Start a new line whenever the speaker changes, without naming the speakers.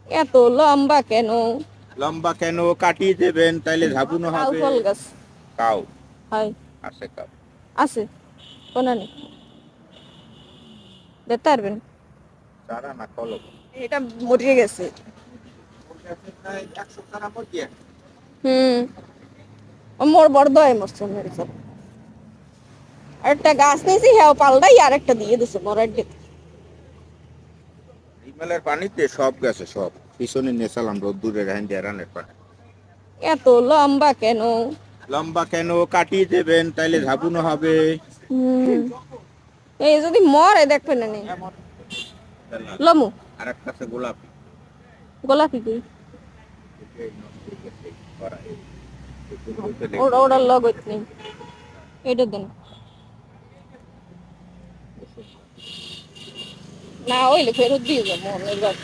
এত লম্বা কেন?
লম্বা কেন কাটিয়ে দেবেন তাইলে ঝাপুনো
কাউ
হবে।
ফল গাছ।
কাউ
হয়
আছে কাউ।
আছে কোন নেই দেখতে পারবেন।
চারা না কলম?
এটা মরিয়ে গেছে।
প্রায় 100 চারা মরিয়ে।
হুম মোর বড় দয় মরছে মেরে সব। একটা গাছ নিয়েছি হ্যাঁ পাল্টাই আর একটা দিয়ে দিছে মরার দিকে।
হিমালয়ের পানিতে সব গেছে সব। পিছনে নেশালাম রোদ্দুরের রানের পানি।
এত লম্বা কেন?
লম্বা কেন কাটিয়ে দেবেন তাইলে ঝাপুনো হবে।
হুম এই যদি মরে দেখবেন না নি লমু
আর একটা আছে গোলাপি।
গোলাপি কি
এটাই নষ্ট হয়ে গেছে, কড়াই।
ওটা ওটার লগত নেই এটা দেন না হইলে ফেরত দিয়ে যাবো মনের বাড়ি।